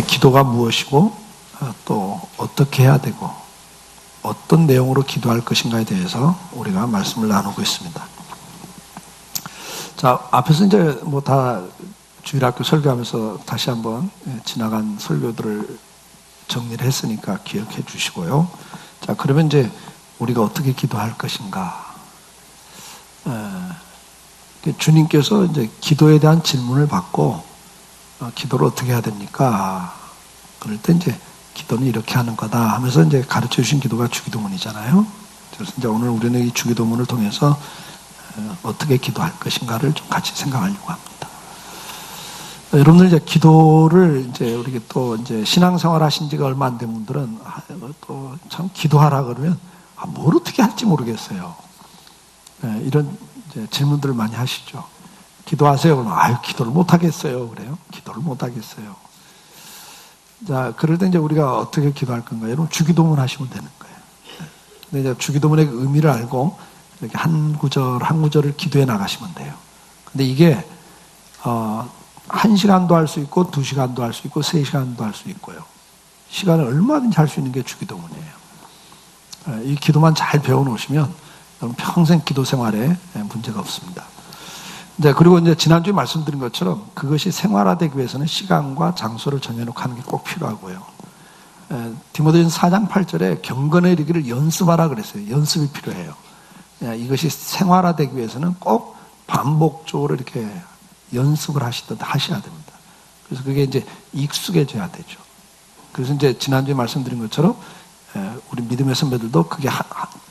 기도가 무엇이고 또 어떻게 해야 되고 어떤 내용으로 기도할 것인가에 대해서 우리가 말씀을 나누고 있습니다. 자, 앞에서 이제 뭐 다 주일학교 설교하면서 다시 한번 지나간 설교들을 정리를 했으니까 기억해 주시고요. 자, 그러면 이제 우리가 어떻게 기도할 것인가? 주님께서 이제 기도에 대한 질문을 받고 기도를 어떻게 해야 됩니까? 그럴 때 이제 기도는 이렇게 하는 거다 하면서 이제 가르쳐 주신 기도가 주기도문이잖아요. 그래서 이제 오늘 우리는 이 주기도문을 통해서 어떻게 기도할 것인가를 좀 같이 생각하려고 합니다. 여러분들 이제 기도를 이제 우리 또 이제 신앙생활 하신 지가 얼마 안 된 분들은 또 참 기도하라 그러면 뭘 어떻게 할지 모르겠어요. 이런 이제 질문들을 많이 하시죠. 기도하세요. 그러면 기도를 못 하겠어요. 그래요. 기도를 못 하겠어요. 자, 그럴 때 이제 우리가 어떻게 기도할 건가요? 여러분 주기도문 하시면 되는 거예요. 근데 이제 주기도문의 의미를 알고 이렇게 한 구절 한 구절을 기도해 나가시면 돼요. 근데 이게 1시간도 할 수 있고 2시간도 할 수 있고 3시간도 할 수 있고요. 시간을 얼마든지 할 수 있는 게 주기도문이에요. 이 기도만 잘 배워놓으시면 평생 기도 생활에 문제가 없습니다. 네, 그리고 이제 지난주에 말씀드린 것처럼 그것이 생활화되기 위해서는 시간과 장소를 정해놓고 하는 게 꼭 필요하고요. 디모데전서 4장 8절에 경건에 이르기를 연습하라 그랬어요. 연습이 필요해요. 이것이 생활화되기 위해서는 꼭 반복적으로 이렇게 연습을 하셔야 됩니다. 그래서 그게 이제 익숙해져야 되죠. 그래서 이제 지난주에 말씀드린 것처럼 우리 믿음의 선배들도 그게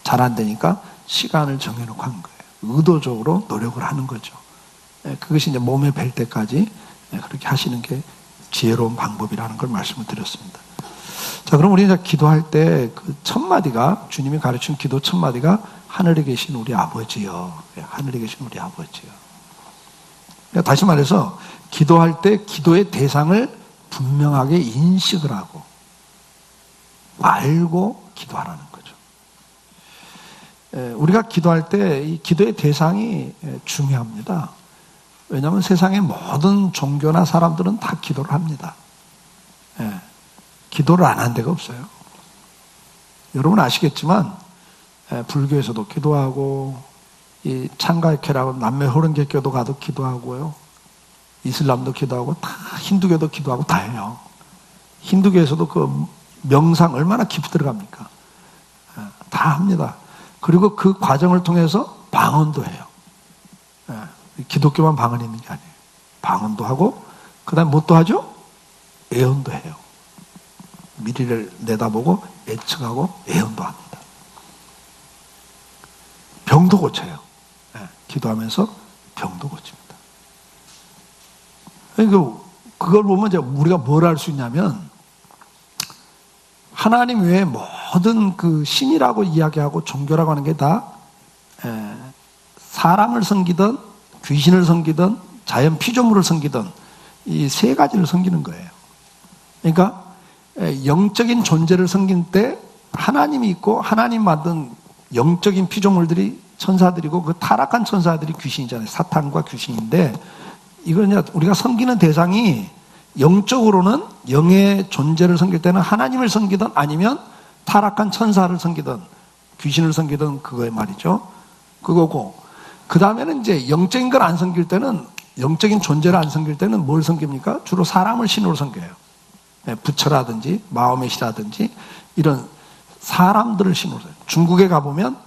잘 안 되니까 시간을 정해놓고 하는 거예요. 의도적으로 노력을 하는 거죠. 그것이 이제 몸에 뵐 때까지 그렇게 하시는 게 지혜로운 방법이라는 걸 말씀을 드렸습니다. 자, 그럼 우리 이제 기도할 때 그 첫 마디가 주님이 가르친 기도 첫 마디가 하늘에 계신 우리 아버지요. 하늘에 계신 우리 아버지요. 그러니까 다시 말해서 기도할 때 기도의 대상을 분명하게 인식을 하고 알고 기도하라는 거죠. 우리가 기도할 때 이 기도의 대상이 중요합니다. 왜냐하면 세상의 모든 종교나 사람들은 다 기도를 합니다. 기도를 안 한 데가 없어요. 여러분 아시겠지만 불교에서도 기도하고 이 창가케라고 남매 호른개교도 가도 기도하고요. 이슬람도 기도하고 다 힌두교도 기도하고 다 해요. 힌두교에서도 그 명상 얼마나 깊이 들어갑니까? 다 합니다. 그리고 그 과정을 통해서 방언도 해요. 기독교만 방언이 있는 게 아니에요. 방언도 하고 그 다음에 뭣도 하죠? 애언도 해요. 미래를 내다보고 예측하고 애언도 합니다. 병도 고쳐요. 기도하면서 병도 고칩니다. 그걸 보면 이제 우리가 뭘 할 수 있냐면 하나님 외에 모든 그 신이라고 이야기하고 종교라고 하는 게 다 사람을 섬기든 귀신을 섬기든 자연 피조물을 섬기든 이 세 가지를 섬기는 거예요. 그러니까 영적인 존재를 섬길 때 하나님이 있고 하나님 만든 영적인 피조물들이 천사들이고 그 타락한 천사들이 귀신이잖아요. 사탄과 귀신인데 이건 우리가 섬기는 대상이 영적으로는 영의 존재를 섬길 때는 하나님을 섬기든 아니면 타락한 천사를 섬기든 귀신을 섬기든 그거에 말이죠. 그거고 그 다음에는 이제 영적인 걸 안 섬길 때는 영적인 존재를 안 섬길 때는 뭘 섬깁니까? 주로 사람을 신으로 섬겨요. 부처라든지 마호멧 씨라든지 이런 사람들을 신으로 섬겨요. 중국에 가보면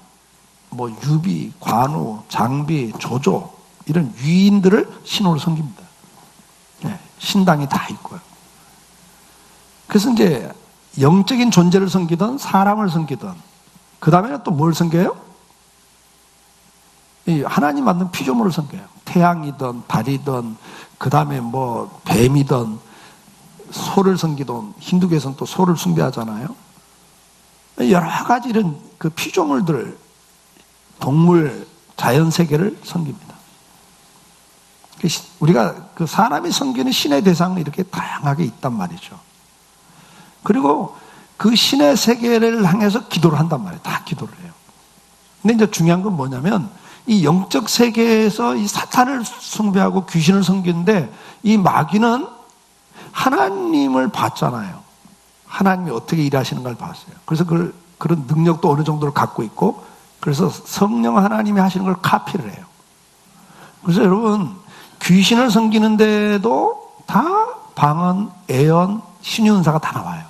뭐 유비, 관우, 장비, 조조 이런 위인들을 신으로 섬깁니다. 신당이 다 있고요. 그래서 이제 영적인 존재를 섬기든 사람을 섬기든 그 다음에는 또 뭘 섬겨요? 하나님 만든 피조물을 섬겨요. 태양이든 달이든 그 다음에 뭐 뱀이든 소를 섬기든 힌두교에서는 또 소를 숭배하잖아요. 여러 가지 이런 그 피조물들 동물 자연 세계를 섬깁니다. 우리가 그 사람이 섬기는 신의 대상은 이렇게 다양하게 있단 말이죠. 그리고 그 신의 세계를 향해서 기도를 한단 말이에요. 다 기도를 해요. 근데 이제 중요한 건 뭐냐면 이 영적 세계에서 이 사탄을 숭배하고 귀신을 섬기는데 이 마귀는 하나님을 봤잖아요. 하나님이 어떻게 일하시는 걸 봤어요. 그래서 그런 능력도 어느 정도를 갖고 있고, 그래서 성령 하나님이 하시는 걸 카피를 해요. 그래서 여러분, 귀신을 섬기는데도 다 방언, 애언, 신유은사가 다 나와요.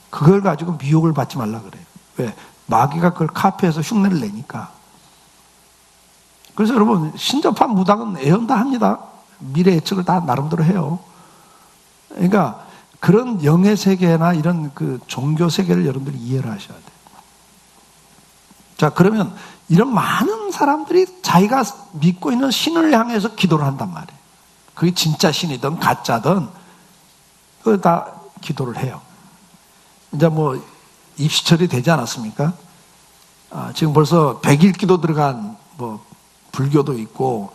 그걸 가지고 미혹을 받지 말라 그래요. 왜? 마귀가 그걸 카피해서 흉내를 내니까. 그래서 여러분, 신접한 무당은 애언 다 합니다. 미래 예측을 다 나름대로 해요. 그러니까 그런 영의 세계나 이런 그 종교 세계를 여러분들이 이해를 하셔야 돼요. 자, 그러면 이런 많은 사람들이 자기가 믿고 있는 신을 향해서 기도를 한단 말이에요. 그게 진짜 신이든 가짜든 그거 다 기도를 해요. 이제 뭐 입시철이 되지 않았습니까? 지금 벌써 100일 기도 들어간 뭐 불교도 있고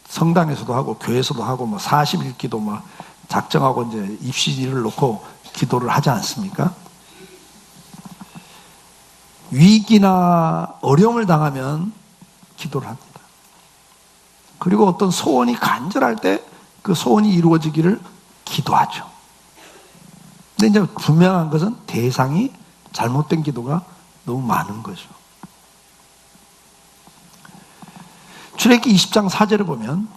성당에서도 하고 교회에서도 하고 뭐 40일 기도 뭐 작정하고 이제 입시를 놓고 기도를 하지 않습니까? 위기나 어려움을 당하면 기도를 합니다. 그리고 어떤 소원이 간절할 때 그 소원이 이루어지기를 기도하죠. 근데 이제 분명한 것은 대상이 잘못된 기도가 너무 많은 거죠. 출애굽기 20장 4절을 보면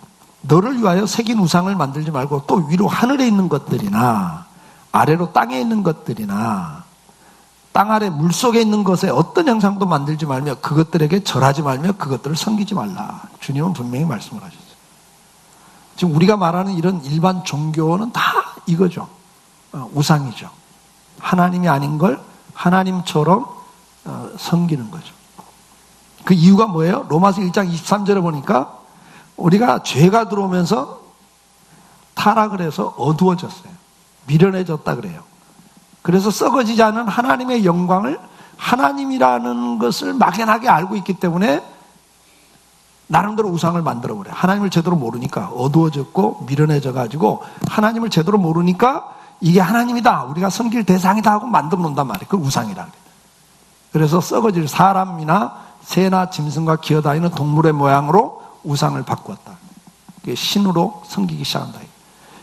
너를 위하여 새긴 우상을 만들지 말고 또 위로 하늘에 있는 것들이나 아래로 땅에 있는 것들이나 땅 아래 물속에 있는 것에 어떤 형상도 만들지 말며 그것들에게 절하지 말며 그것들을 섬기지 말라. 주님은 분명히 말씀을 하셨어요. 지금 우리가 말하는 이런 일반 종교는 다 이거죠. 우상이죠. 하나님이 아닌 걸 하나님처럼 섬기는 거죠. 그 이유가 뭐예요? 로마서 1장 23절에 보니까 우리가 죄가 들어오면서 타락을 해서 어두워졌어요. 미련해졌다 그래요. 그래서 썩어지지 않은 하나님의 영광을 하나님이라는 것을 막연하게 알고 있기 때문에 나름대로 우상을 만들어버려요. 하나님을 제대로 모르니까 어두워졌고 미련해져가지고 하나님을 제대로 모르니까 이게 하나님이다, 우리가 섬길 대상이다 하고 만들어 놓는단 말이에요. 그걸 우상이라 그래요. 그래서 썩어질 사람이나 새나 짐승과 기어다니는 동물의 모양으로 우상을 바꾸었다. 신으로 섬기기 시작한다.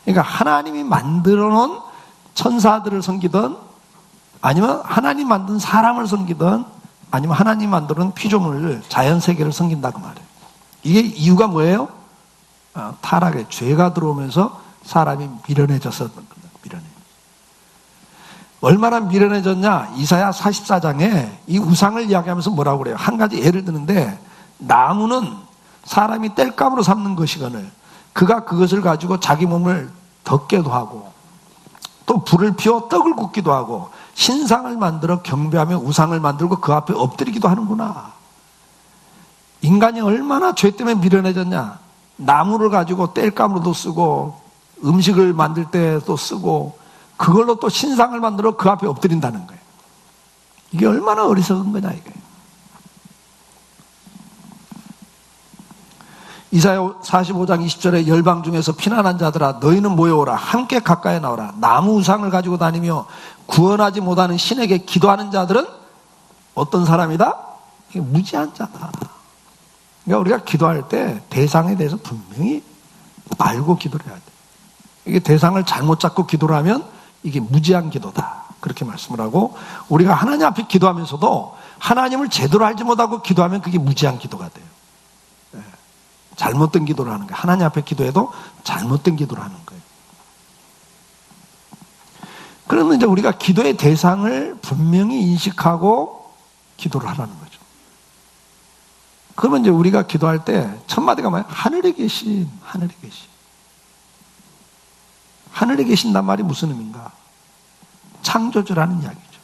그러니까 하나님이 만들어 놓은 천사들을 섬기든 아니면 하나님 만든 사람을 섬기든 아니면 하나님 만들어 놓은 피조물, 자연세계를 섬긴다 그 말이에요. 이게 이유가 뭐예요? 타락의 죄가 들어오면서 사람이 미련해져서 미련해. 얼마나 미련해졌냐? 이사야 44장에 이 우상을 이야기하면서 뭐라고 그래요? 한 가지 예를 드는데, 나무는 사람이 땔감으로 삼는 것이거늘 그가 그것을 가지고 자기 몸을 덮게도 하고 또 불을 피워 떡을 굽기도 하고 신상을 만들어 경배하며 우상을 만들고 그 앞에 엎드리기도 하는구나. 인간이 얼마나 죄 때문에 미련해졌냐? 나무를 가지고 땔감으로도 쓰고 음식을 만들 때도 쓰고 그걸로 또 신상을 만들어 그 앞에 엎드린다는 거예요. 이게 얼마나 어리석은 거냐 이게. 이사야 45장 20절에 열방 중에서 피난한 자들아 너희는 모여오라. 함께 가까이 나오라. 나무 우상을 가지고 다니며 구원하지 못하는 신에게 기도하는 자들은 어떤 사람이다? 이게 무지한 자다. 그러니까 우리가 기도할 때 대상에 대해서 분명히 알고 기도를 해야 돼. 이게 대상을 잘못 잡고 기도를 하면 이게 무지한 기도다. 그렇게 말씀을 하고, 우리가 하나님 앞에 기도하면서도 하나님을 제대로 알지 못하고 기도하면 그게 무지한 기도가 돼요. 잘못된 기도를 하는 거예요. 하나님 앞에 기도해도 잘못된 기도를 하는 거예요. 그러면 이제 우리가 기도의 대상을 분명히 인식하고 기도를 하라는 거죠. 그러면 이제 우리가 기도할 때 첫 마디가 뭐예요? 하늘에 계신, 하늘에 계신. 하늘에 계신단 말이 무슨 의미인가? 창조주라는 이야기죠.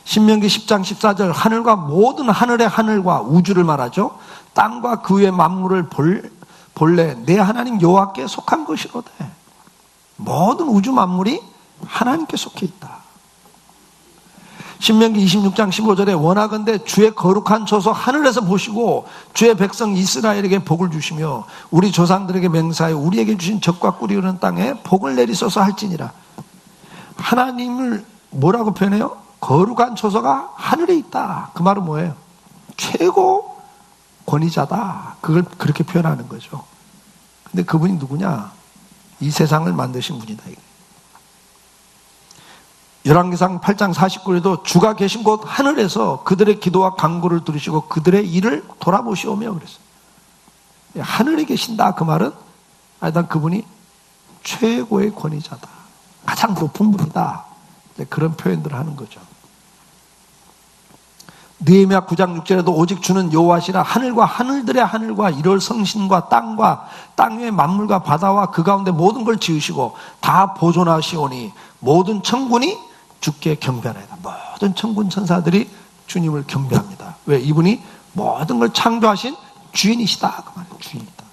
신명기 10장 14절 하늘과 모든 하늘의 하늘과 우주를 말하죠. 땅과 그 위의 만물을 본래 내 하나님 여호와께 속한 것이로되. 모든 우주 만물이 하나님께 속해 있다. 신명기 26장 15절에 원하건대 주의 거룩한 처소 하늘에서 보시고 주의 백성 이스라엘에게 복을 주시며 우리 조상들에게 맹세하여 우리에게 주신 젖과 꿀이 흐르는 땅에 복을 내리소서 할지니라. 하나님을 뭐라고 표현해요? 거룩한 처소가 하늘에 있다. 그 말은 뭐예요? 최고 권위자다. 그걸 그렇게 표현하는 거죠. 근데 그분이 누구냐? 이 세상을 만드신 분이다. 열왕기상 8장 49절에도 주가 계신 곳 하늘에서 그들의 기도와 간구를 들으시고 그들의 일을 돌아보시오며 그랬어요. 하늘에 계신다 그 말은 일단 그분이 최고의 권위자다, 가장 높은 분이다, 그런 표현들을 하는 거죠. 느헤미야 9장 6절에도 오직 주는 여호와시라 하늘과 하늘들의 하늘과 이럴 성신과 땅 위의 만물과 바다와 그 가운데 모든 걸 지으시고 다 보존하시오니 모든 천군이 주께 경배하나이다. 모든 천군 천사들이 주님을 경배합니다. 왜? 이분이 모든 걸 창조하신 주인이시다 그 말이에요. 주인이다.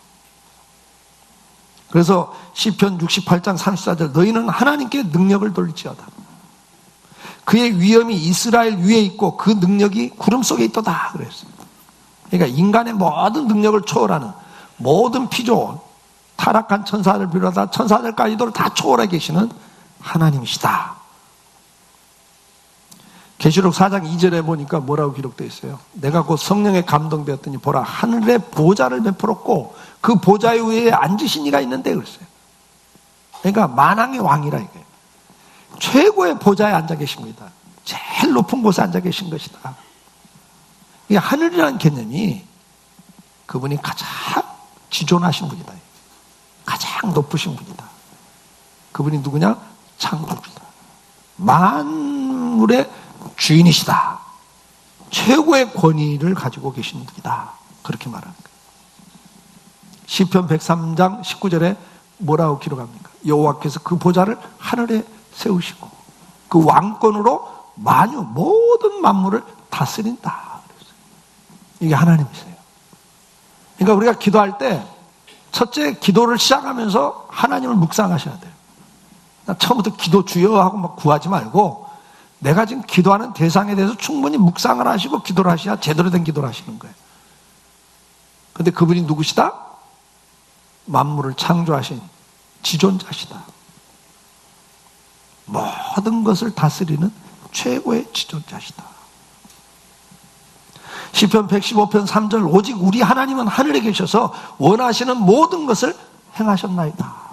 그래서 시편 68장 34절 너희는 하나님께 능력을 돌릴지어다. 그의 위엄이 이스라엘 위에 있고 그 능력이 구름 속에 있도다 그랬어요. 그러니까 인간의 모든 능력을 초월하는 모든 피조, 타락한 천사를 비롯하다 천사들까지도 다 초월해 계시는 하나님이시다. 계시록 4장 2절에 보니까 뭐라고 기록되어 있어요? 내가 곧 성령에 감동되었더니 보라 하늘에 보좌를 베풀었고 그 보좌 위에 앉으신 이가 있는데 그랬어요. 그러니까 만왕의 왕이라 이거예요. 최고의 보좌에 앉아 계십니다. 제일 높은 곳에 앉아 계신 것이다. 이 하늘이라는 개념이 그분이 가장 지존하신 분이다. 가장 높으신 분이다. 그분이 누구냐? 창조주다. 만물의 주인이시다. 최고의 권위를 가지고 계신 분이다. 그렇게 말하는 거예요. 시편 103장 19절에 뭐라고 기록합니까? 여호와께서 그 보좌를 하늘에 세우시고 그 왕권으로 만유 모든 만물을 다스린다. 이게 하나님이세요. 그러니까 우리가 기도할 때 첫째 기도를 시작하면서 하나님을 묵상하셔야 돼요. 처음부터 기도 주여 하고 막 구하지 말고 내가 지금 기도하는 대상에 대해서 충분히 묵상을 하시고 기도를 하셔야 제대로 된 기도를 하시는 거예요. 그런데 그분이 누구시다? 만물을 창조하신 지존자시다. 모든 것을 다스리는 최고의 지존자시다. 시편 115편 3절 오직 우리 하나님은 하늘에 계셔서 원하시는 모든 것을 행하셨나이다.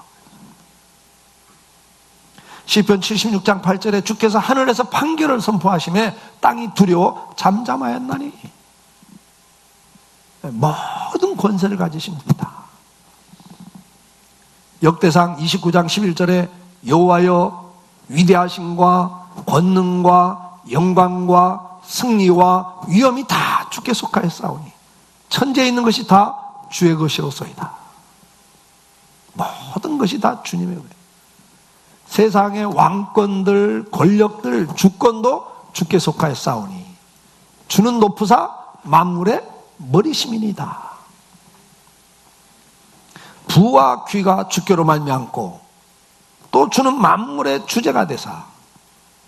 시편 76장 8절에 주께서 하늘에서 판결을 선포하시매 땅이 두려워 잠잠하였나니. 모든 권세를 가지신 분이다. 역대상 29장 11절에 여호와여 위대하심과 권능과 영광과 승리와 위엄이 다 주께 속하였사오니 천지에 있는 것이 다 주의 것이로소이다. 모든 것이 다 주님의 거예요. 세상의 왕권들, 권력들, 주권도 주께 속하였사오니 주는 높으사 만물의 머리심이니이다. 부와 귀가 주께로 말미암고 또 주는 만물의 주제가 되사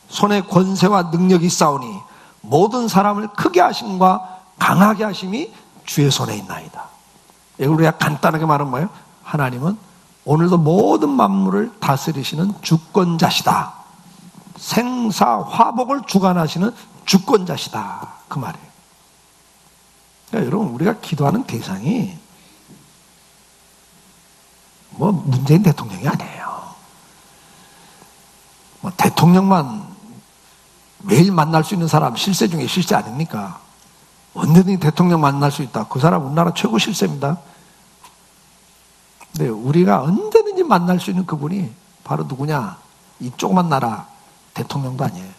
손에 권세와 능력이 있사오니 모든 사람을 크게 하심과 강하게 하심이 주의 손에 있나이다. 이걸 우리가 간단하게 말하면 뭐예요? 하나님은 오늘도 모든 만물을 다스리시는 주권자시다. 생사화복을 주관하시는 주권자시다. 그 말이에요. 그러니까 여러분 우리가 기도하는 대상이 뭐 문재인 대통령이 아니에요. 뭐 대통령만 매일 만날 수 있는 사람 실세 중에 실세 아닙니까? 언제든지 대통령 만날 수 있다. 그 사람 우리나라 최고 실세입니다. 근데 우리가 언제든지 만날 수 있는 그분이 바로 누구냐? 이 조그만 나라 대통령도 아니에요.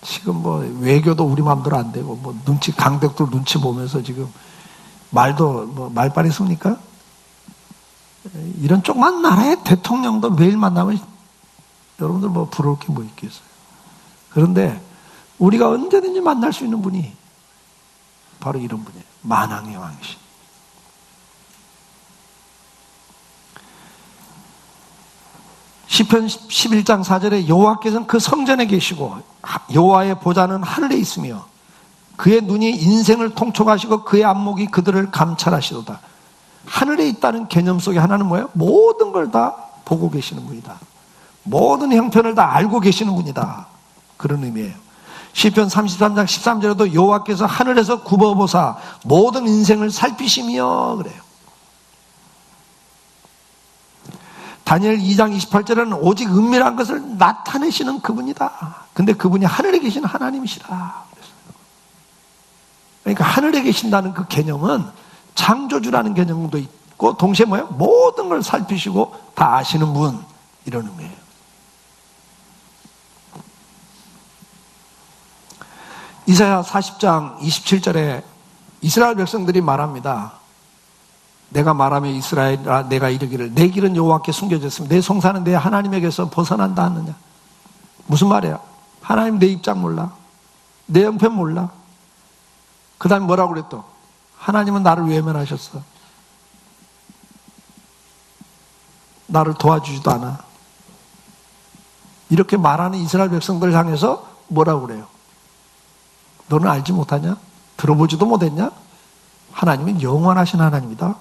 지금 뭐 외교도 우리 마음대로 안 되고 뭐 강대국들 눈치 보면서 지금 말도 뭐 말빨이 씁니까? 이런 조그만 나라의 대통령도 매일 만나면 여러분들 뭐 부러울 게 뭐 있겠어요. 그런데 우리가 언제든지 만날 수 있는 분이 바로 이런 분이에요. 만왕의 왕이신. 시편 11장 4절에 여호와께서는 그 성전에 계시고 여호와의 보좌는 하늘에 있으며 그의 눈이 인생을 통촉하시고 그의 안목이 그들을 감찰하시도다. 하늘에 있다는 개념 속에 하나는 뭐예요? 모든 걸 다 보고 계시는 분이다. 모든 형편을 다 알고 계시는 분이다. 그런 의미예요. 시편 33장 13절에도 여호와께서 하늘에서 굽어보사 모든 인생을 살피시며 그래요. 다니엘 2장 28절에는 오직 은밀한 것을 나타내시는 그분이다. 근데 그분이 하늘에 계신 하나님이시라. 그러니까 하늘에 계신다는 그 개념은 창조주라는 개념도 있고 동시에 뭐예요? 모든 걸 살피시고 다 아시는 분, 이런 의미예요. 이사야 40장 27절에 이스라엘 백성들이 말합니다. 내가 말하며 이스라엘아 내가 이르기를 내 길은 여호와께 숨겨졌으며 내 송사는 내 하나님에게서 벗어난다 하느냐. 무슨 말이야? 하나님 내 입장 몰라? 내 형편 몰라? 그 다음에 뭐라고 그랬어? 하나님은 나를 외면하셨어. 나를 도와주지도 않아. 이렇게 말하는 이스라엘 백성들을 향해서 뭐라고 그래요? 너는 알지 못하냐? 들어보지도 못했냐? 하나님은 영원하신 하나님이다.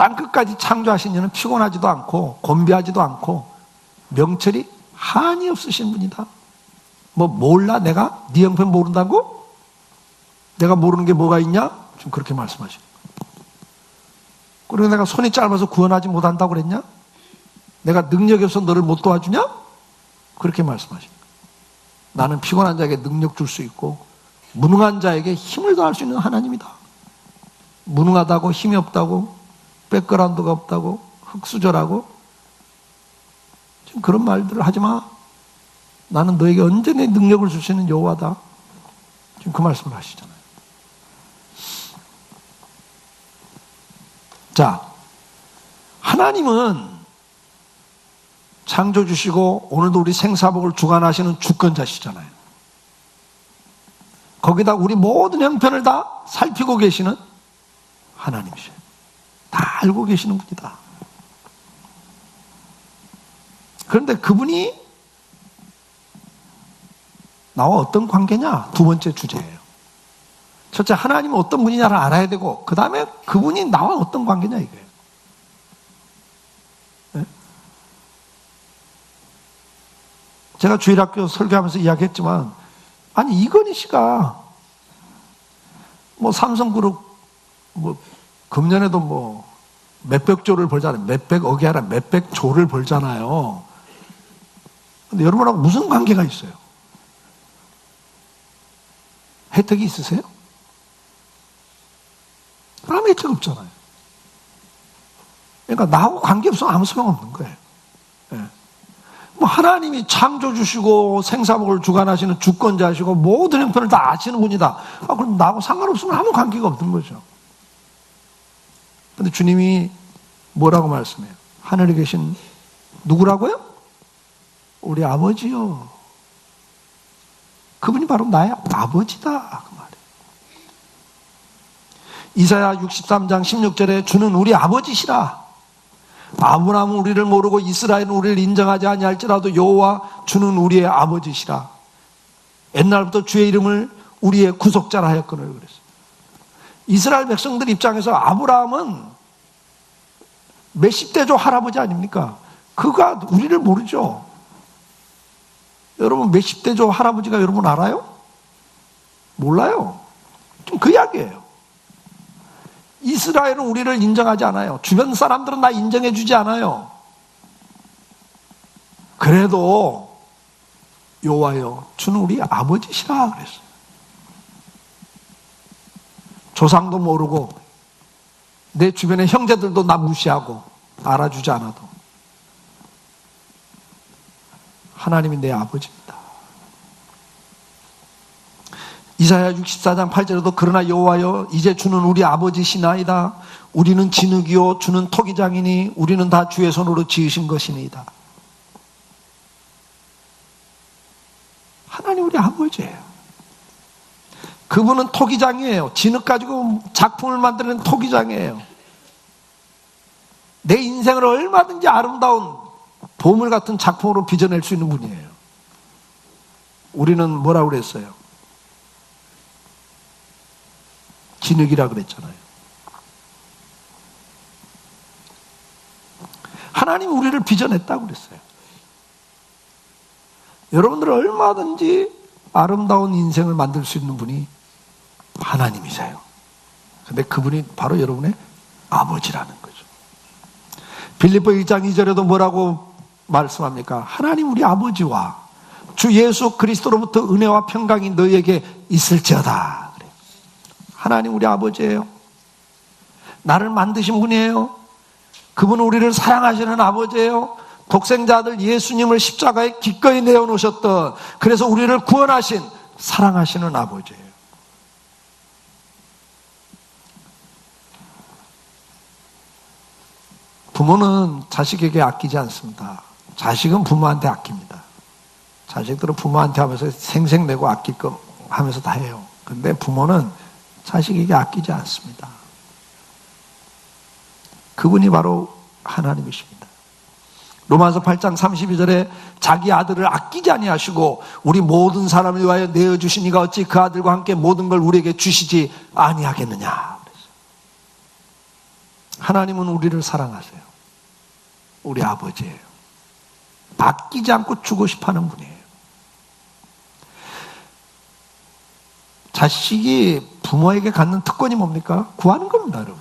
땅끝까지 창조하신 이는 피곤하지도 않고 곤비하지도 않고 명철이 한이 없으신 분이다. 뭐 몰라? 내가? 네 형편 모른다고? 내가 모르는 게 뭐가 있냐? 지금 그렇게 말씀하시는 거예요. 그리고 내가 손이 짧아서 구원하지 못한다고 그랬냐? 내가 능력이 없어서 너를 못 도와주냐? 그렇게 말씀하시는 거예요. 나는 피곤한 자에게 능력 줄 수 있고 무능한 자에게 힘을 더할 수 있는 하나님이다. 무능하다고 힘이 없다고 백그라운드가 없다고 흙수저라고 지금 그런 말들을 하지 마. 나는 너에게 언제나 능력을 줄 수 있는 여호와다. 지금 그 말씀을 하시잖아요. 자, 하나님은 창조주시고 오늘도 우리 생사복을 주관하시는 주권자시잖아요. 거기다 우리 모든 형편을 다 살피고 계시는 하나님이셔요. 다 알고 계시는 분이다. 그런데 그분이 나와 어떤 관계냐? 두 번째 주제예요. 첫째, 하나님은 어떤 분이냐를 알아야 되고 그 다음에 그분이 나와 어떤 관계냐 이거예요. 네? 제가 주일학교 설교하면서 이야기했지만 아니 이건희 씨가 뭐 삼성그룹 뭐 금년에도 뭐 몇백 조를 벌잖아요. 몇백억이 아니라 몇백 조를 벌잖아요. 근데 여러분하고 무슨 관계가 있어요? 혜택이 있으세요? 아무 혜택 없잖아요. 그러니까 나하고 관계없으면 아무 소용없는 거예요. 네. 뭐 하나님이 창조주시고 생사복을 주관하시는 주권자시고 모든 형편을 다 아시는 분이다. 그럼 나하고 상관없으면 아무 관계가 없는 거죠. 그런데 주님이 뭐라고 말씀해요? 하늘에 계신 누구라고요? 우리 아버지요. 그분이 바로 나의 아버지다. 그 말이에요. 이사야 63장 16절에 주는 우리 아버지시라. 아브라함은 우리를 모르고 이스라엘은 우리를 인정하지 아니할지라도 여호와 주는 우리의 아버지시라. 옛날부터 주의 이름을 우리의 구속자라 하였거늘 그랬어요. 이스라엘 백성들 입장에서 아브라함은 몇십 대조 할아버지 아닙니까? 그가 우리를 모르죠. 여러분 몇십 대조 할아버지가 여러분 알아요? 몰라요. 좀 그 이야기예요. 이스라엘은 우리를 인정하지 않아요. 주변 사람들은 나 인정해 주지 않아요. 그래도 여호와여 주는 우리 아버지시라 그랬어요. 조상도 모르고 내 주변의 형제들도 나 무시하고 알아주지 않아도 하나님이 내 아버지입니다. 이사야 64장 8절에도 그러나 여호와여 이제 주는 우리 아버지시나이다. 우리는 진흙이요 주는 토기장이니 우리는 다 주의 손으로 지으신 것이니이다. 하나님 우리 아버지예요. 그분은 토기장이에요. 진흙 가지고 작품을 만드는 토기장이에요. 내 인생을 얼마든지 아름다운 보물 같은 작품으로 빚어낼 수 있는 분이에요. 우리는 뭐라고 그랬어요? 진흙이라 그랬잖아요. 하나님이 우리를 빚어냈다고 그랬어요. 여러분들은 얼마든지 아름다운 인생을 만들 수 있는 분이 하나님이세요. 근데 그분이 바로 여러분의 아버지라는 거죠. 빌립보 1장 2절에도 뭐라고 말씀합니까? 하나님 우리 아버지와 주 예수 그리스도로부터 은혜와 평강이 너희에게 있을지어다. 하나님 우리 아버지예요. 나를 만드신 분이에요. 그분은 우리를 사랑하시는 아버지예요. 독생자 아들 예수님을 십자가에 기꺼이 내어놓으셨던, 그래서 우리를 구원하신 사랑하시는 아버지예요. 부모는 자식에게 아끼지 않습니다. 자식은 부모한테 아낍니다. 자식들은 부모한테 하면서 생색내고 아낄 거 하면서 다 해요. 근데 부모는 자식에게 아끼지 않습니다. 그분이 바로 하나님이십니다. 로마서 8장 32절에 자기 아들을 아끼지 아니하시고 우리 모든 사람을 위하여 내어주시니가 어찌 그 아들과 함께 모든 걸 우리에게 주시지 아니하겠느냐. 하나님은 우리를 사랑하세요. 우리 아버지예요. 아끼지 않고 주고 싶어하는 분이에요. 자식이 부모에게 갖는 특권이 뭡니까? 구하는 겁니다, 여러분.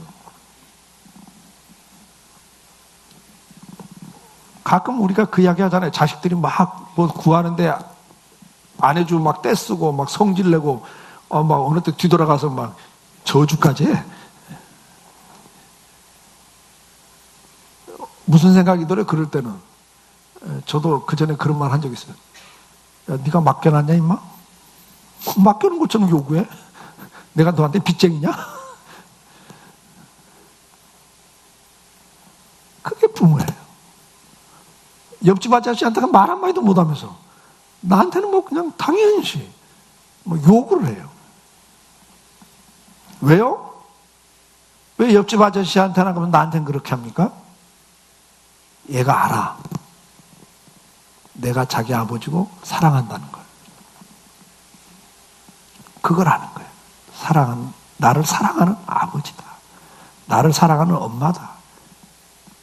가끔 우리가 그 이야기 하잖아요. 자식들이 막 뭐 구하는데 안 해주고 막 떼쓰고 막 성질내고 막 어느 때 뒤돌아가서 막 저주까지 해. 무슨 생각이 들어요? 그럴 때는. 저도 그 전에 그런 말 한 적 있어요. 야, 네가 맡겨놨냐 임마? 맡겨놓은 것처럼 요구해? 내가 너한테 빚쟁이냐? 그게 부모예요. 옆집 아저씨한테 말 한마디도 못하면서 나한테는 뭐 그냥 당연시 뭐 욕을 해요. 왜요? 왜 옆집 아저씨한테나 그러면 나한테는 그렇게 합니까? 얘가 알아. 내가 자기 아버지고 사랑한다는 걸. 그걸 아는 거예요. 나를 사랑하는 아버지다. 나를 사랑하는 엄마다.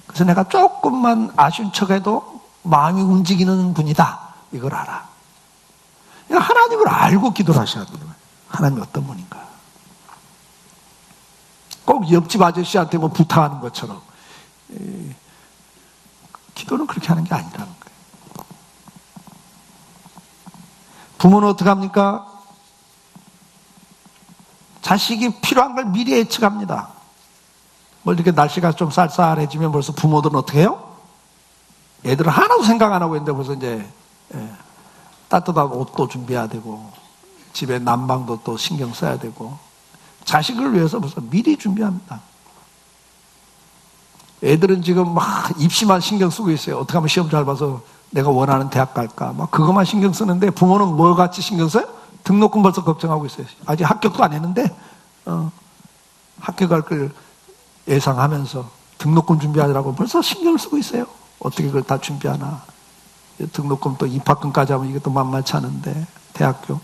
그래서 내가 조금만 아쉬운 척해도 마음이 움직이는 분이다. 이걸 알아. 하나님을 알고 기도를 하셔야 돼요. 하나님이 어떤 분인가. 꼭 옆집 아저씨한테 뭐 부탁하는 것처럼. 기도는 그렇게 하는 게 아니라는 거예요. 부모는 어떻게 합니까? 자식이 필요한 걸 미리 예측합니다. 뭐 이렇게 날씨가 좀 쌀쌀해지면 벌써 부모들은 어떻게 해요? 애들은 하나도 생각 안 하고 있는데 벌써 이제 따뜻한 옷도 준비해야 되고 집에 난방도 또 신경 써야 되고 자식을 위해서 벌써 미리 준비합니다. 애들은 지금 막 입시만 신경 쓰고 있어요. 어떻게 하면 시험 잘 봐서 내가 원하는 대학 갈까 막 그것만 신경 쓰는데 부모는 뭐 같이 신경 써요? 등록금 벌써 걱정하고 있어요. 아직 합격도 안 했는데 학교 갈 걸 예상하면서 등록금 준비하느라고 벌써 신경을 쓰고 있어요. 어떻게 그걸 다 준비하나. 등록금 또 입학금까지 하면 이것도 만만치 않은데 대학교.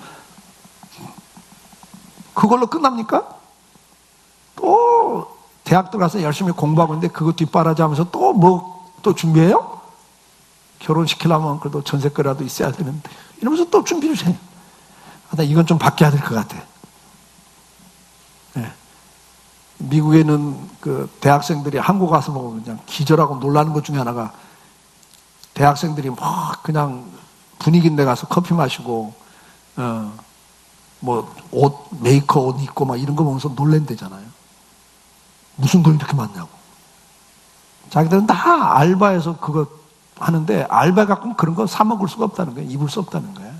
그걸로 끝납니까? 또 대학 들어가서 열심히 공부하고 있는데 그거 뒷바라지 하면서 또 뭐 또 준비해요? 결혼시키려면 그래도 전세거리라도 있어야 되는데 이러면서 또 준비를 해요. 이건 좀 바뀌어야 될 것 같아. 네. 미국에는 그 대학생들이 한국 와서 뭐 그냥 기절하고 놀라는 것 중에 하나가 대학생들이 막 그냥 분위기인데 가서 커피 마시고 뭐 옷 메이커 옷 입고 막 이런 거 보면서 놀랜대잖아요. 무슨 돈이 이렇게 많냐고. 자기들은 다 알바해서 그거 하는데 알바 갖고는 그런 거 사 먹을 수가 없다는 거예요. 입을 수 없다는 거예요.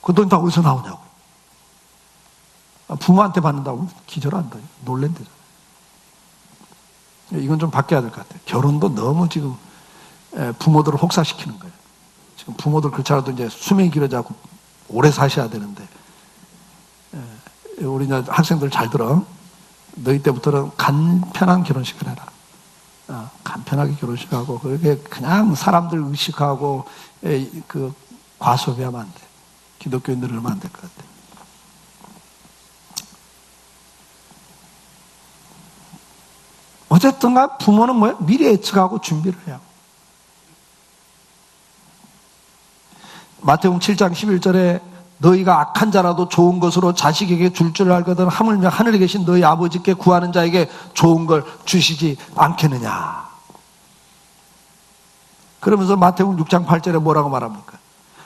그 돈 다 어디서 나오냐고. 부모한테 받는다고 기절한다. 놀랜대잖아요. 이건 좀 바뀌어야 될 것 같아요. 결혼도 너무 지금 부모들을 혹사시키는 거예요. 지금 부모들 그렇잖아도 이제 수명이 길어져서 오래 사셔야 되는데 우리 학생들 잘 들어. 너희 때부터는 간편한 결혼식을 해라. 간편하게 결혼식하고 그렇게 그냥 사람들 의식하고 그 과소비하면 안 돼. 기독교인들은 하면 안 될 것 같아. 어쨌든 간 부모는 뭐야? 미리 예측하고 준비를 해요. 마태복음 7장 11절에 너희가 악한 자라도 좋은 것으로 자식에게 줄 줄 알거든 하물며 하늘에 계신 너희 아버지께 구하는 자에게 좋은 걸 주시지 않겠느냐. 그러면서 마태복음 6장 8절에 뭐라고 말합니까?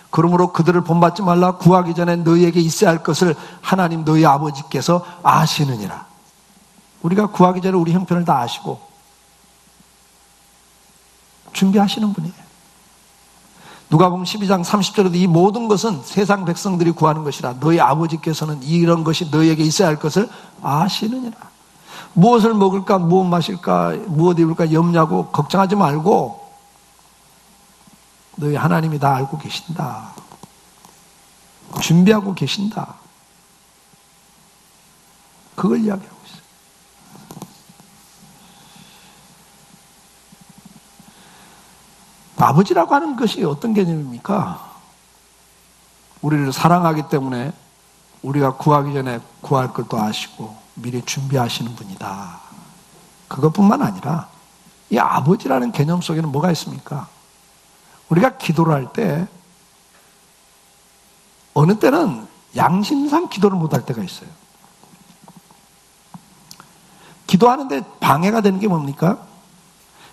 그러므로 그들을 본받지 말라. 구하기 전에 너희에게 있어야 할 것을 하나님 너희 아버지께서 아시느니라. 우리가 구하기 전에 우리 형편을 다 아시고 준비하시는 분이에요. 누가복음 12장 30절에도 이 모든 것은 세상 백성들이 구하는 것이라. 너희 아버지께서는 이런 것이 너희에게 있어야 할 것을 아시느니라. 무엇을 먹을까, 무엇 마실까, 무엇 입을까 염려하고 걱정하지 말고 너희 하나님이 다 알고 계신다. 준비하고 계신다. 그걸 이야기하고 있어요. 아버지라고 하는 것이 어떤 개념입니까? 우리를 사랑하기 때문에 우리가 구하기 전에 구할 것도 아시고 미리 준비하시는 분이다. 그것뿐만 아니라 이 아버지라는 개념 속에는 뭐가 있습니까? 우리가 기도를 할 때 어느 때는 양심상 기도를 못할 때가 있어요. 기도하는데 방해가 되는 게 뭡니까?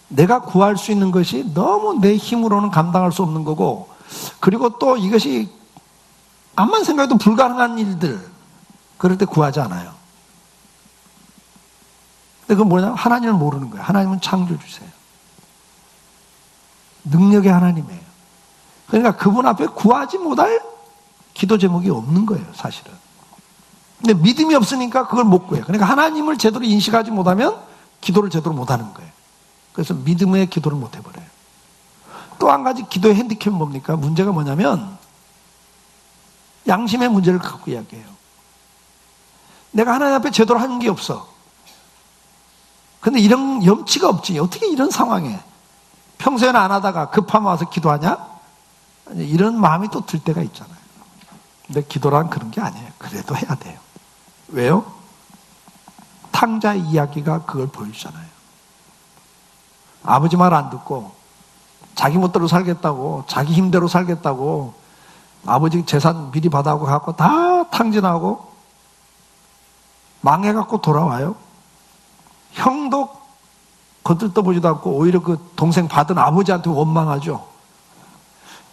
내가 구할 수 있는 것이 너무 내 힘으로는 감당할 수 없는 거고, 그리고 또 이것이 암만 생각해도 불가능한 일들, 그럴 때 구하지 않아요. 근데 그건 뭐냐? 하나님을 모르는 거예요. 하나님은 창조주세요. 능력의 하나님이에요. 그러니까 그분 앞에 구하지 못할 기도 제목이 없는 거예요, 사실은. 근데 믿음이 없으니까 그걸 못 구해요. 그러니까 하나님을 제대로 인식하지 못하면 기도를 제대로 못하는 거예요. 그래서 믿음의 기도를 못 해버려요. 또 한 가지 기도의 핸디캡은 뭡니까? 문제가 뭐냐면 양심의 문제를 갖고 이야기해요. 내가 하나님 앞에 제대로 하는 게 없어. 근데 이런 염치가 없지. 어떻게 이런 상황에 평소에는 안 하다가 급하면 와서 기도하냐? 이런 마음이 또 들 때가 있잖아요. 근데 기도란 그런 게 아니에요. 그래도 해야 돼요. 왜요? 탕자의 이야기가 그걸 보여주잖아요. 아버지 말 안 듣고 자기 멋대로 살겠다고, 자기 힘대로 살겠다고 아버지 재산 미리 받아갖고 갖고 다 탕진하고 망해갖고 돌아와요. 형도 거들떠보지도 않고 오히려 그 동생 받은 아버지한테 원망하죠.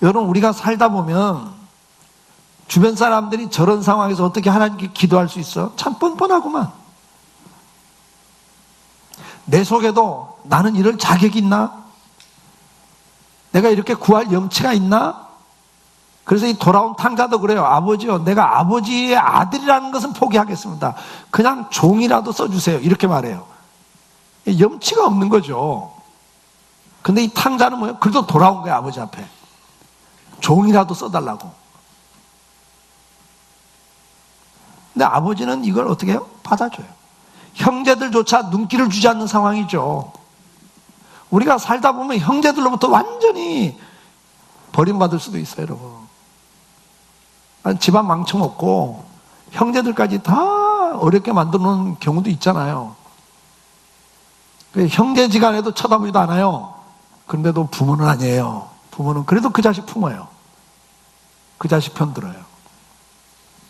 여러분, 우리가 살다 보면 주변 사람들이 저런 상황에서 어떻게 하나님께 기도할 수 있어? 참 뻔뻔하구만. 내 속에도 나는 이럴 자격이 있나? 내가 이렇게 구할 염치가 있나? 그래서 이 돌아온 탕자도 그래요. 아버지요, 내가 아버지의 아들이라는 것은 포기하겠습니다. 그냥 종이라도 써주세요. 이렇게 말해요. 염치가 없는 거죠. 근데 이 탕자는 뭐예요? 그래도 돌아온 거예요, 아버지 앞에. 종이라도 써달라고. 근데 아버지는 이걸 어떻게 해요? 받아줘요. 형제들조차 눈길을 주지 않는 상황이죠. 우리가 살다 보면 형제들로부터 완전히 버림받을 수도 있어요, 여러분. 집안 망쳐먹고 형제들까지 다 어렵게 만들어 놓은 경우도 있잖아요. 형제지간에도 쳐다보지도 않아요. 그런데도 부모는 아니에요. 부모는 그래도 그 자식 품어요. 그 자식 편들어요.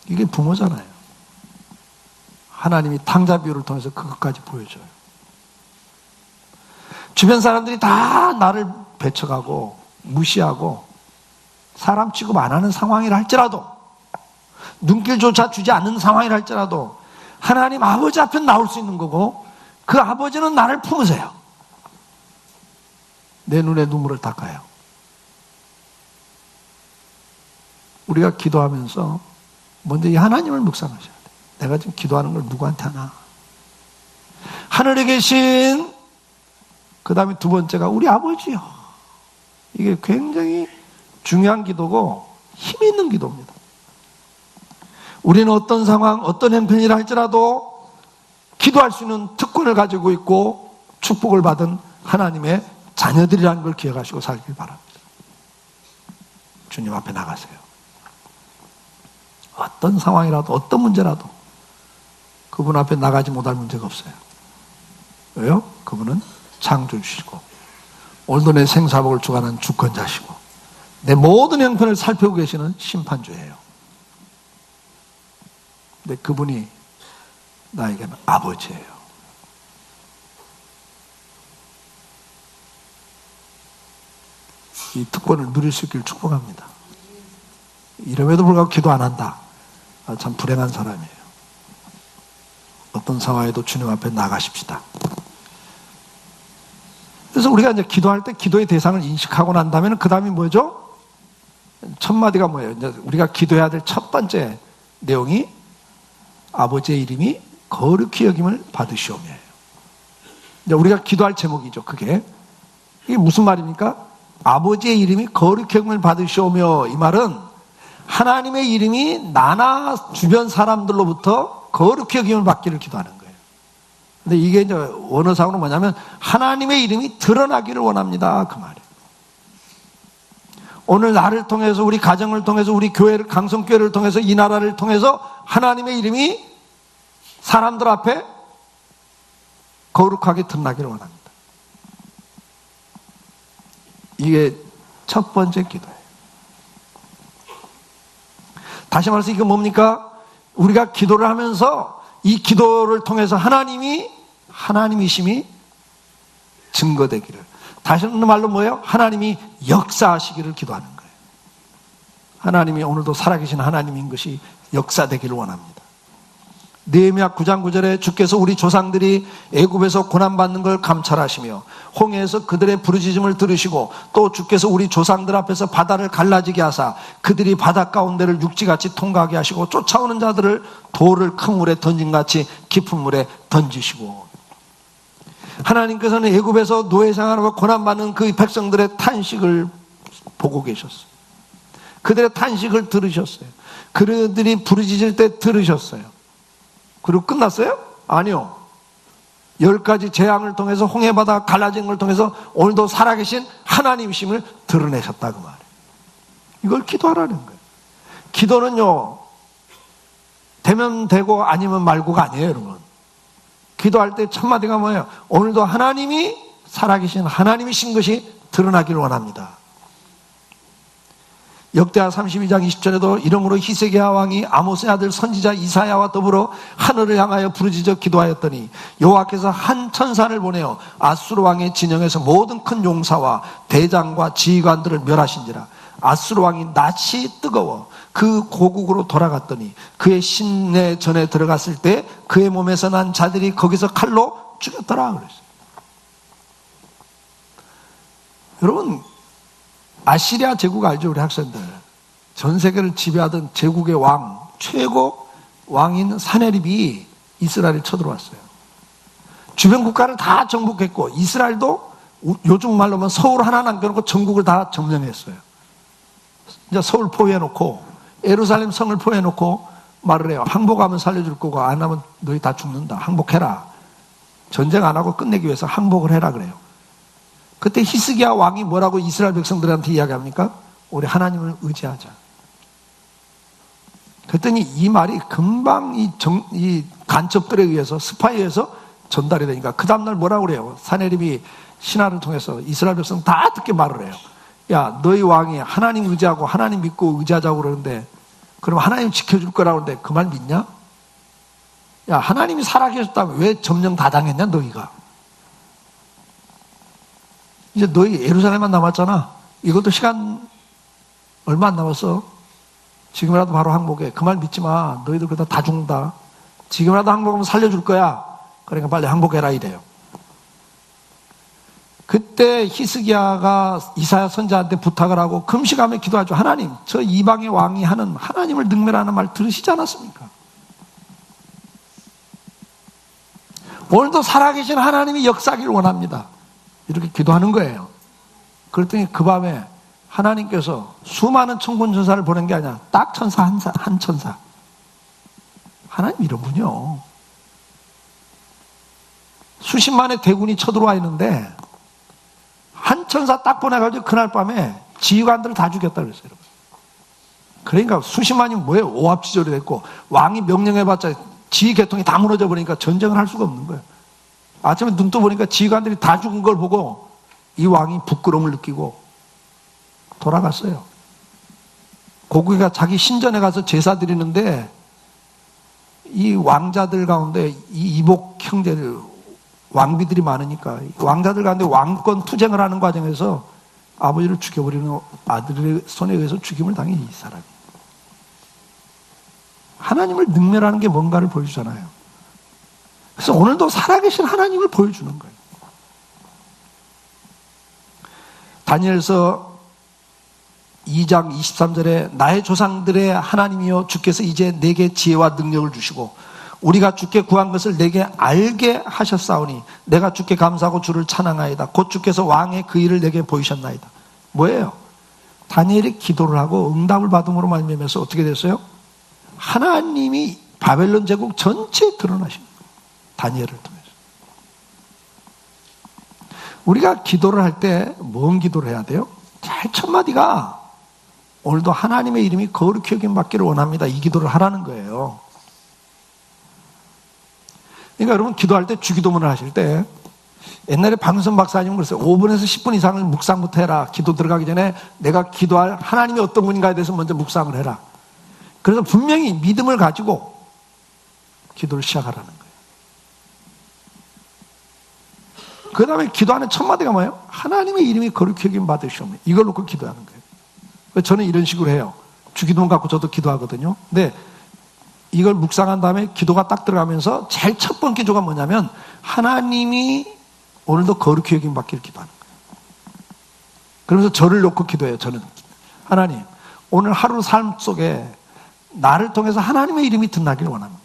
이게 부모잖아요. 하나님이 탕자 비유를 통해서 그것까지 보여줘요. 주변 사람들이 다 나를 배척하고 무시하고 사람 취급 안 하는 상황이라 할지라도, 눈길조차 주지 않는 상황이라 할지라도 하나님 아버지 앞에 나올 수 있는 거고, 그 아버지는 나를 품으세요. 내 눈에 눈물을 닦아요. 우리가 기도하면서 먼저 이 하나님을 묵상하셔야 돼요. 내가 지금 기도하는 걸 누구한테 하나? 하늘에 계신, 그 다음에 두 번째가 우리 아버지요. 이게 굉장히 중요한 기도고 힘이 있는 기도입니다. 우리는 어떤 상황, 어떤 형편이라 할지라도 기도할 수 있는 특권을 가지고 있고 축복을 받은 하나님의 자녀들이라는 걸 기억하시고 살길 바랍니다. 주님 앞에 나가세요. 어떤 상황이라도, 어떤 문제라도 그분 앞에 나가지 못할 문제가 없어요. 왜요? 그분은 창조주시고 오늘도 내 생사복을 주관하는 주권자시고 내 모든 형편을 살펴보고 계시는 심판주예요. 근데 그분이 나에게는 아버지예요. 이 특권을 누릴 수 있기를 축복합니다. 이름에도 불구하고 기도 안 한다. 참 불행한 사람이에요. 어떤 상황에도 주님 앞에 나가십시다. 그래서 우리가 이제 기도할 때 기도의 대상을 인식하고 난 다음에는 그 다음이 뭐죠? 첫 마디가 뭐예요? 이제 우리가 기도해야 될 첫 번째 내용이 아버지의 이름이 거룩히 여김을 받으시오며예요. 이제 우리가 기도할 제목이죠. 그게 이게 무슨 말입니까? 아버지의 이름이 거룩히 여김을 받으시오며, 이 말은 하나님의 이름이 나나 주변 사람들로부터 거룩히 여김을 받기를 기도하는 거예요. 근데 이게 이제 원어상으로 뭐냐면 하나님의 이름이 드러나기를 원합니다, 그 말이에요. 오늘 나를 통해서, 우리 가정을 통해서, 우리 교회를, 강성교회를 통해서, 이 나라를 통해서 하나님의 이름이 사람들 앞에 거룩하게 드러나기를 원합니다. 이게 첫 번째 기도예요. 다시 말해서 이게 뭡니까? 우리가 기도를 하면서 이 기도를 통해서 하나님이심이 증거되기를, 다시 하는 말로 뭐예요? 하나님이 역사하시기를 기도하는 거예요. 하나님이 오늘도 살아계신 하나님인 것이 역사되기를 원합니다. 느헤미야 9장 9절에 주께서 우리 조상들이 애굽에서 고난받는 걸 감찰하시며 홍해에서 그들의 부르짖음을 들으시고 또 주께서 우리 조상들 앞에서 바다를 갈라지게 하사 그들이 바다 가운데를 육지같이 통과하게 하시고 쫓아오는 자들을 돌을 큰 물에 던진같이 깊은 물에 던지시고, 하나님께서는 애굽에서 노예 생활하고 고난받는 그 백성들의 탄식을 보고 계셨어요. 그들의 탄식을 들으셨어요. 그들이 부르짖을 때 들으셨어요. 그리고 끝났어요? 아니요. 10가지 재앙을 통해서, 홍해바다 갈라진 걸 통해서 오늘도 살아계신 하나님이심을 드러내셨다, 그 말이에요. 이걸 기도하라는 거예요. 기도는요, 되면 되고 아니면 말고가 아니에요, 여러분. 기도할 때 첫 마디가 뭐예요? 오늘도 하나님이 살아계신 하나님이신 것이 드러나기를 원합니다. 역대하 32장 20절에도 이러므로 히스기야 왕이 아모스의 아들 선지자 이사야와 더불어 하늘을 향하여 부르짖어 기도하였더니 여호와께서 한 천사를 보내어 아수르 왕의 진영에서 모든 큰 용사와 대장과 지휘관들을 멸하신지라. 아수르 왕이 낯이 뜨거워 그 고국으로 돌아갔더니 그의 신내 전에 들어갔을 때 그의 몸에서 난 자들이 거기서 칼로 죽였더라 그랬어요. 여러분, 아시리아 제국 알죠? 우리 학생들. 전 세계를 지배하던 제국의 왕, 최고 왕인 사네립이 이스라엘에 쳐들어왔어요. 주변 국가를 다 정복했고, 이스라엘도 요즘 말로 하면 서울 하나 남겨놓고 전국을 다 점령했어요. 이제 서울 포위해놓고 예루살렘 성을 포위해놓고 말을 해요. 항복하면 살려줄 거고 안 하면 너희 다 죽는다. 항복해라. 전쟁 안 하고 끝내기 위해서 항복을 해라 그래요. 그때 히스기야 왕이 뭐라고 이스라엘 백성들한테 이야기합니까? 우리 하나님을 의지하자. 그랬더니 이 말이 금방 이 간첩들에 의해서, 스파이에 의해서 전달이 되니까 그 다음날 뭐라고 그래요? 사네립이 신하를 통해서 이스라엘 백성 다 듣게 말을 해요. 야, 너희 왕이 하나님 의지하고 하나님 믿고 의지하자고 그러는데, 그럼 하나님 지켜줄 거라고 그러는데 그 말 믿냐? 야, 하나님이 살아계셨다면 왜 점령 다 당했냐, 너희가? 이제 너희 예루살렘만 남았잖아. 이것도 시간 얼마 안 남았어. 지금이라도 바로 항복해. 그 말 믿지 마. 너희들 그러다 다 죽는다. 지금이라도 항복하면 살려줄 거야. 그러니까 빨리 항복해라 이래요. 그때 히스기야가 이사야 선지자한테 부탁을 하고 금식하며 기도하죠. 하나님, 저 이방의 왕이 하는 하나님을 능멸하는 말 들으시지 않았습니까? 오늘도 살아계신 하나님이 역사하기를 원합니다. 이렇게 기도하는 거예요. 그랬더니 그 밤에 하나님께서 수많은 천군 천사를 보낸 게 아니라 딱 천사 한 천사. 하나님 이런 분이요. 수십만의 대군이 쳐들어와 있는데 한 천사 딱 보내가지고 그날 밤에 지휘관들을 다 죽였다 그랬어요, 여러분. 그러니까 수십만이 뭐예요? 오합지졸이 됐고 왕이 명령해봤자 지휘 계통이 다 무너져 버리니까 전쟁을 할 수가 없는 거예요. 아침에 눈 떠보니까 지휘관들이 다 죽은 걸 보고 이 왕이 부끄러움을 느끼고 돌아갔어요. 고국이가 자기 신전에 가서 제사 드리는데 이 왕자들 가운데 이 이복 형제들, 왕비들이 많으니까 왕자들 가운데 왕권 투쟁을 하는 과정에서 아버지를 죽여버리는 아들의 손에 의해서 죽임을 당해 이 사람이. 하나님을 능멸하는 게 뭔가를 보여주잖아요. 그래서 오늘도 살아계신 하나님을 보여주는 거예요. 다니엘서 2장 23절에 나의 조상들의 하나님이여 주께서 이제 내게 지혜와 능력을 주시고 우리가 주께 구한 것을 내게 알게 하셨사오니 내가 주께 감사하고 주를 찬양하이다. 곧 주께서 왕의 그 일을 내게 보이셨나이다. 뭐예요? 다니엘이 기도를 하고 응답을 받음으로 말미암아서 어떻게 됐어요? 하나님이 바벨론 제국 전체에 드러나신 거예요. 다니엘을 통해서. 우리가 기도를 할 때 뭔 기도를 해야 돼요? 제일 첫 마디가 오늘도 하나님의 이름이 거룩히 여김받기를 원합니다. 이 기도를 하라는 거예요. 그러니까 여러분 기도할 때 주기도문을 하실 때 옛날에 박윤선 박사님은 그랬어요. 5분에서 10분 이상을 묵상부터 해라. 기도 들어가기 전에 내가 기도할 하나님이 어떤 분인가에 대해서 먼저 묵상을 해라. 그래서 분명히 믿음을 가지고 기도를 시작하라는 거예요. 그 다음에 기도하는 첫 마디가 뭐예요? 하나님의 이름이 거룩히 여김 받으시오며 이걸 놓고 기도하는 거예요. 저는 이런 식으로 해요. 주기도문 갖고 저도 기도하거든요. 근데 이걸 묵상한 다음에 기도가 딱 들어가면서 제일 첫 번째 기도가 뭐냐면 하나님이 오늘도 거룩히 여김 받기를 기도하는 거예요. 그러면서 저를 놓고 기도해요. 저는 하나님 오늘 하루 삶 속에 나를 통해서 하나님의 이름이 드러나기를 원합니다.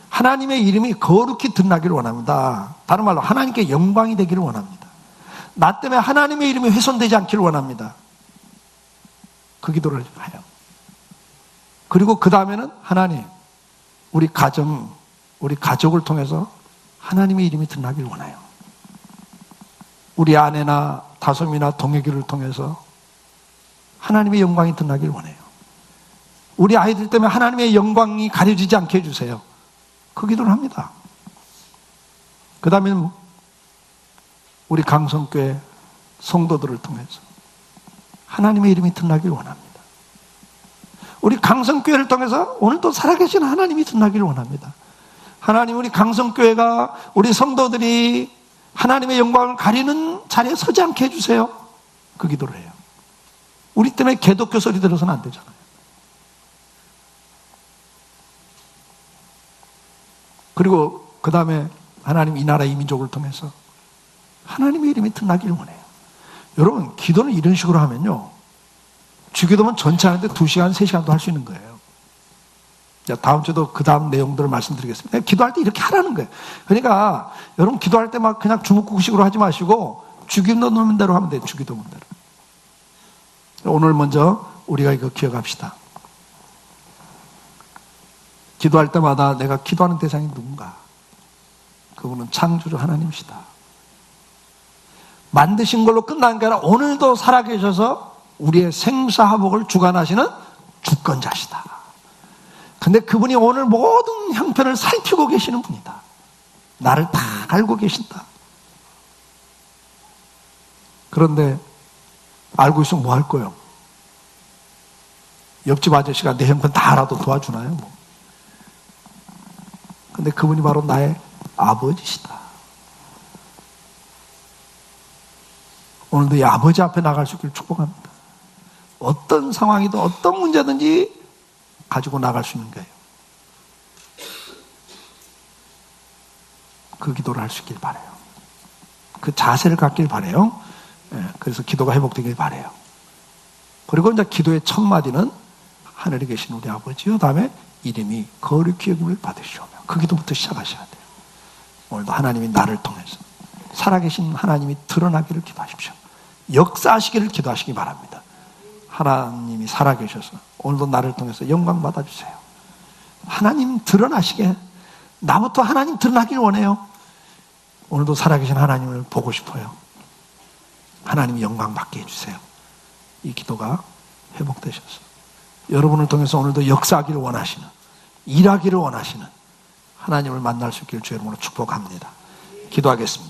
하나님의 이름이 거룩히 드러나기를 원합니다. 다른 말로 하나님께 영광이 되기를 원합니다. 나 때문에 하나님의 이름이 훼손되지 않기를 원합니다. 그 기도를 해요. 그리고 그 다음에는 하나님, 우리 가정, 우리 가족을 통해서 하나님의 이름이 드러나기를 원해요. 우리 아내나 다솜이나 동혁이를 통해서 하나님의 영광이 드러나기를 원해요. 우리 아이들 때문에 하나님의 영광이 가려지지 않게 해주세요. 그 기도를 합니다. 그 다음에는 우리 강성교회 성도들을 통해서 하나님의 이름이 드러나기를 원합니다. 우리 강성교회를 통해서 오늘도 살아계신 하나님이 드러나기를 원합니다. 하나님 우리 강성교회가 우리 성도들이 하나님의 영광을 가리는 자리에 서지 않게 해주세요. 그 기도를 해요. 우리 때문에 개독교 소리 들어서는 안 되잖아요. 그리고 그 다음에 하나님 이 나라 이 민족을 통해서 하나님의 이름이 드러나기를 원해요. 여러분 기도는 이런 식으로 하면요 주기도문 전체 하는데 2시간 3시간도 할 수 있는 거예요. 자, 다음 주도 그 다음 내용들을 말씀드리겠습니다. 기도할 때 이렇게 하라는 거예요. 그러니까 여러분 기도할 때 막 그냥 주먹구구식으로 하지 마시고 주기도문대로 하면 돼요. 주기도문대로. 오늘 먼저 우리가 이거 기억합시다. 기도할 때마다 내가 기도하는 대상이 누군가? 그분은 창조주 하나님이시다. 만드신 걸로 끝난 게 아니라 오늘도 살아계셔서 우리의 생사화복을 주관하시는 주권자시다. 근데 그분이 오늘 모든 형편을 살피고 계시는 분이다. 나를 다 알고 계신다. 그런데 알고 있으면 뭐 할 거예요? 옆집 아저씨가 내 형편 다 알아도 도와주나요? 뭐. 근데 그분이 바로 나의 아버지시다. 오늘도 이 아버지 앞에 나갈 수 있기를 축복합니다. 어떤 상황이든 어떤 문제든지 가지고 나갈 수 있는 거예요. 그 기도를 할 수 있길 바라요. 그 자세를 갖길 바라요. 그래서 기도가 회복되길 바라요. 그리고 이제 기도의 첫 마디는 하늘에 계신 우리 아버지요. 다음에 이름이 거룩히 여김을 받으시오며 그 기도부터 시작하셔야 돼요. 오늘도 하나님이 나를 통해서 살아계신 하나님이 드러나기를 기도하십시오. 역사하시기를 기도하시기 바랍니다. 하나님이 살아계셔서 오늘도 나를 통해서 영광 받아주세요. 하나님 드러나시게 나부터 하나님 드러나길 원해요. 오늘도 살아계신 하나님을 보고 싶어요. 하나님이 영광 받게 해주세요. 이 기도가 회복되셔서 여러분을 통해서 오늘도 역사하기를 원하시는 일하기를 원하시는 하나님을 만날 수 있기를 주의 이름으로 축복합니다. 기도하겠습니다.